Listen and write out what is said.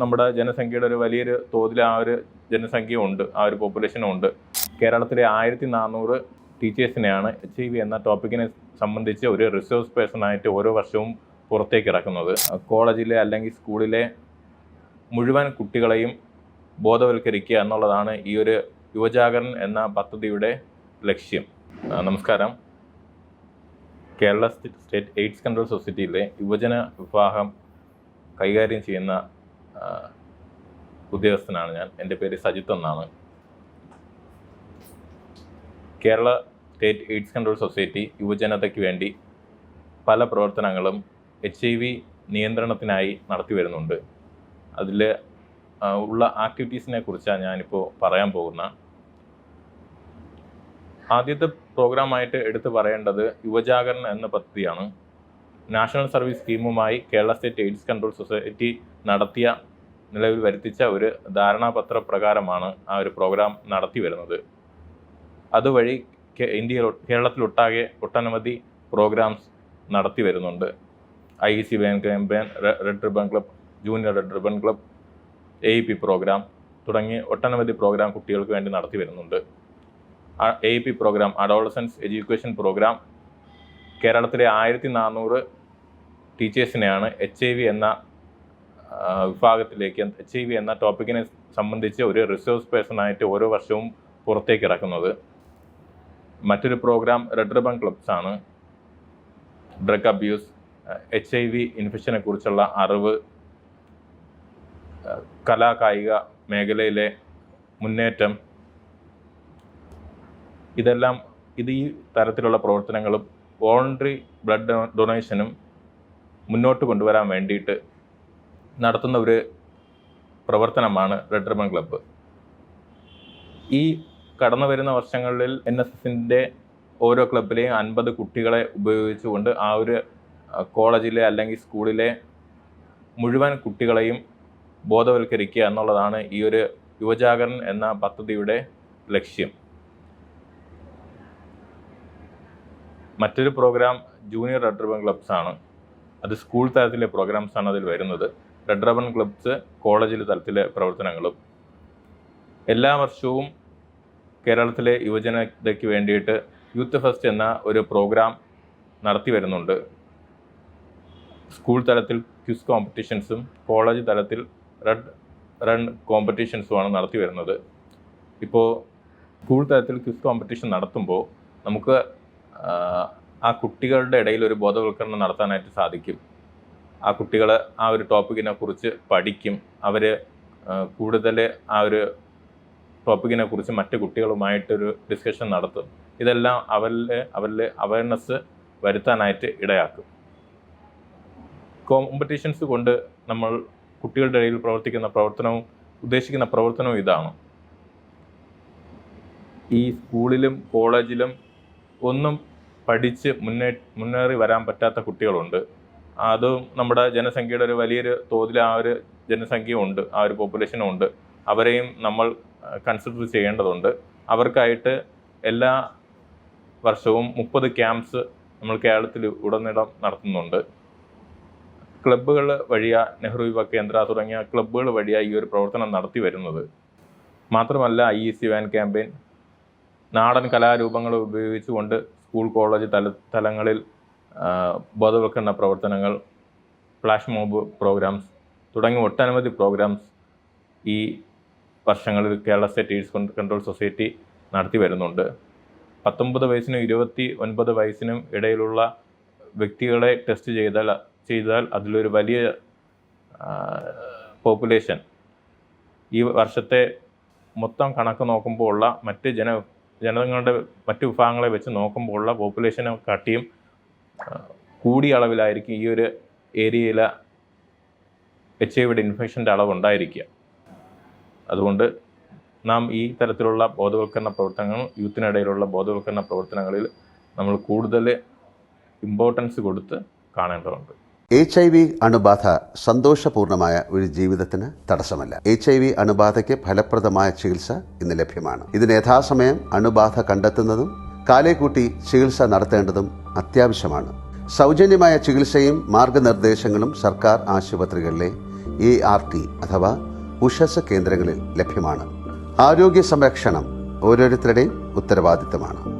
നമ്മുടെ ജനസംഖ്യയുടെ ഒരു വലിയൊരു തോതിൽ ആ ഒരു ജനസംഖ്യ ഉണ്ട്, ആ ഒരു പോപ്പുലേഷനും ഉണ്ട്. കേരളത്തിലെ 1400 ടീച്ചേഴ്സിനെയാണ് HIV എന്ന ടോപ്പിക്കിനെ സംബന്ധിച്ച് ഒരു റിസോഴ്സ് പേഴ്സണായിട്ട് ഓരോ വർഷവും പുറത്തേക്ക് ഇറക്കുന്നത്. കോളേജിലെ അല്ലെങ്കിൽ സ്കൂളിലെ മുഴുവൻ കുട്ടികളെയും ബോധവൽക്കരിക്കുക എന്നുള്ളതാണ് ഈ ഒരു യുവജാഗരൺ എന്ന പദ്ധതിയുടെ ലക്ഷ്യം. നമസ്കാരം. കേരള സ്റ്റേറ്റ് എയ്ഡ്സ് കൺട്രോൾ സൊസൈറ്റിയിലെ യുവജന വിഭാഗം കൈകാര്യം ചെയ്യുന്ന ഉദ്യോഗസ്ഥനാണ് ഞാൻ. എൻ്റെ പേര് സജിത്ത് എന്നാണ്. Kerala state AIDS control society യുവജനതയ്ക്ക് വേണ്ടി പല പ്രവർത്തനങ്ങളും HIV നിയന്ത്രണത്തിനായി നടത്തി വരുന്നുണ്ട്. അതിൽ ഉള്ള ആക്ടിവിറ്റീസിനെ കുറിച്ചാണ് ഞാനിപ്പോൾ പറയാൻ പോകുന്ന. ആദ്യത്തെ പ്രോഗ്രാമായിട്ട് എടുത്തു പറയേണ്ടത് യുവജാഗരൺ എന്ന പദ്ധതിയാണ്. നാഷണൽ സർവീസ് സ്കീമുമായി Kerala state AIDS control society നടത്തിയ നിലവിൽ വരുത്തിച്ച ഒരു ധാരണാപത്ര പ്രകാരമാണ് ആ ഒരു പ്രോഗ്രാം നടത്തി വരുന്നത്. അതുവഴി കേരളത്തിലൊട്ടാകെ ഒട്ടനവധി പ്രോഗ്രാംസ് നടത്തി വരുന്നുണ്ട്. IEC van campaign, red ribbon club, junior red ribbon club, AEP programme തുടങ്ങി ഒട്ടനവധി പ്രോഗ്രാം കുട്ടികൾക്ക് വേണ്ടി നടത്തി വരുന്നുണ്ട്. AEP programme, adolescence education programme, കേരളത്തിലെ 1400 ടീച്ചേഴ്സിനെയാണ് HIV എന്ന വിഭാഗത്തിലേക്ക്, HIV എന്ന ടോപ്പിക്കിനെ സംബന്ധിച്ച് ഒരു റിസോഴ്സ് പേഴ്സണായിട്ട് ഓരോ വർഷവും പുറത്തേക്ക് ഇറക്കുന്നത്. മറ്റൊരു പ്രോഗ്രാം റെഡ് റിബൺ ക്ലബ്സ് ആണ്. ഡ്രഗ് അബ്യൂസ്, HIV ഇൻഫെക്ഷനെ കുറിച്ചുള്ള അറിവ്, കലാകായിക മേഖലയിലെ മുന്നേറ്റം, ഈ തരത്തിലുള്ള പ്രവർത്തനങ്ങളും വോളണ്ടറി ബ്ലഡ് ഡൊണേഷനും മുന്നോട്ട് കൊണ്ടുവരാൻ വേണ്ടിയിട്ട് നടത്തുന്ന ഒരു പ്രവർത്തനമാണ് റെഡ് റിബൺ ക്ലബ്ബ്. ഈ കടന്നു വരുന്ന വർഷങ്ങളിൽ NSSൻ്റെ ഓരോ ക്ലബിലെയും 50 കുട്ടികളെ ഉപയോഗിച്ചുകൊണ്ട് ആ ഒരു കോളേജിലെ അല്ലെങ്കിൽ സ്കൂളിലെ മുഴുവൻ കുട്ടികളെയും ബോധവൽക്കരിക്കുക എന്നുള്ളതാണ് ഈ ഒരു യുവജാഗരൺ എന്ന പദ്ധതിയുടെ ലക്ഷ്യം. മറ്റൊരു programme junior red ribbon clubs ആണ്. അത് സ്കൂൾ തലത്തിലെ പ്രോഗ്രാംസ് ആണ് അതിൽ വരുന്നത്. റെഡ് റിബൺ ക്ലബ്സ് കോളേജിലെ തലത്തിലെ പ്രവർത്തനങ്ങളും. എല്ലാ വർഷവും കേരളത്തിലെ യുവജനതയ്ക്ക് വേണ്ടിയിട്ട് യൂത്ത് ഫെസ്റ്റ് എന്ന ഒരു പ്രോഗ്രാം നടത്തി വരുന്നുണ്ട്. സ്കൂൾ തലത്തിൽ ക്വിസ് കോമ്പറ്റീഷൻസും കോളേജ് തലത്തിൽ റെഡ് റൺ കോമ്പറ്റീഷൻസുമാണ് നടത്തി വരുന്നത്. ഇപ്പോൾ സ്കൂൾ തലത്തിൽ ക്വിസ് കോമ്പറ്റീഷൻ നടത്തുമ്പോൾ നമുക്ക് ആ കുട്ടികളുടെ ഇടയിൽ ഒരു ബോധവൽക്കരണം നടത്താനായിട്ട് സാധിക്കും. ആ കുട്ടികൾ ആ ഒരു ടോപ്പിക്കിനെ കുറിച്ച് പഠിക്കും. അവർ കൂടുതൽ ആ ഒരു ടോപ്പിക്കിനെ കുറിച്ച് മറ്റ് കുട്ടികളുമായിട്ടൊരു ഡിസ്കഷൻ നടത്തും. ഇതെല്ലാം അവരിൽ അവയർനെസ് വരുത്താനായിട്ട് ഇടയാക്കും. കോമ്പറ്റീഷൻസ് കൊണ്ട് നമ്മൾ കുട്ടികളുടെ ഇടയിൽ ഉദ്ദേശിക്കുന്ന പ്രവർത്തനവും ഇതാണ്. ഈ സ്കൂളിലും കോളേജിലും ഒന്നും പഠിച്ച് മുന്നേറി വരാൻ പറ്റാത്ത കുട്ടികളുണ്ട്. അതും നമ്മുടെ ജനസംഖ്യയുടെ ഒരു വലിയൊരു തോതിൽ ആ ഒരു ജനസംഖ്യ ഉണ്ട്, ആ ഒരു പോപ്പുലേഷനും ഉണ്ട്. അവരെയും നമ്മൾ കൺസിഡർ ചെയ്യേണ്ടതുണ്ട്. അവർക്കായിട്ട് എല്ലാ വർഷവും 30 ക്യാമ്പ്സ് നമ്മൾ കേരളത്തിൽ ഉടനീളം നടത്തുന്നുണ്ട്. ക്ലബ്ബുകൾ വഴിയാണ്, നെഹ്റു യുവ കേന്ദ്ര തുടങ്ങിയ ക്ലബ്ബുകൾ വഴിയാണ് ഈ ഒരു പ്രവർത്തനം നടത്തി വരുന്നത്. മാത്രമല്ല IEC വാൻ ക്യാമ്പയിൻ, നാടൻ കലാരൂപങ്ങൾ ഉപയോഗിച്ചുകൊണ്ട് സ്കൂൾ കോളേജ് തലങ്ങളിൽ ബോധവൽക്കരണ പ്രവർത്തനങ്ങൾ, ഫ്ലാഷ് മോബ് പ്രോഗ്രാംസ് തുടങ്ങിയ ഒട്ടനവധി പ്രോഗ്രാംസ് ഈ വർഷങ്ങളിൽ Kerala state AIDS control society നടത്തി വരുന്നുണ്ട്. 19 വയസ്സിനും 29 വയസ്സിനും ഇടയിലുള്ള വ്യക്തികളെ ടെസ്റ്റ് ചെയ്താൽ അതിലൊരു വലിയ പോപ്പുലേഷൻ, ഈ വർഷത്തെ മൊത്തം കണക്ക് നോക്കുമ്പോൾ ഉള്ള ജനങ്ങളുടെ മറ്റ് വിഭാഗങ്ങളെ വെച്ച് നോക്കുമ്പോൾ ഉള്ള പോപ്പുലേഷനെ കാട്ടിയും കൂടിയ അളവിലായിരിക്കും ഈ ഒരു ഏരിയയിലെ HIV ഇൻഫെക്ഷൻ്റെ അളവുണ്ടായിരിക്കുക. അതുകൊണ്ട് നാം ഈ തരത്തിലുള്ള ബോധവൽക്കരണ പ്രവർത്തനങ്ങൾ, യൂത്തിനിടയിലുള്ള ബോധവൽക്കരണ പ്രവർത്തനങ്ങളിൽ നമ്മൾ കൂടുതൽ ഇമ്പോർട്ടൻസ് കൊടുത്ത് കാണേണ്ടതുണ്ട്. HIV അണുബാധ സന്തോഷപൂർണമായ ഒരു ജീവിതത്തിന് തടസ്സമല്ല. HIV അണുബാധയ്ക്ക് ഫലപ്രദമായ ചികിത്സ ഇന്ന് ലഭ്യമാണ്. ഇതിന് യഥാസമയം അണുബാധ കണ്ടെത്തുന്നതും കാലേക്കൂട്ടി ചികിത്സ നടത്തേണ്ടതും അത്യാവശ്യമാണ്. സൗജന്യമായ ചികിത്സയും മാർഗനിർദ്ദേശങ്ങളും സർക്കാർ ആശുപത്രികളിലെ ART അഥവാ ഉഷസ് കേന്ദ്രങ്ങളിൽ ലഭ്യമാണ്. ആരോഗ്യ സംരക്ഷണം ഓരോരുത്തരുടെയും ഉത്തരവാദിത്തമാണ്.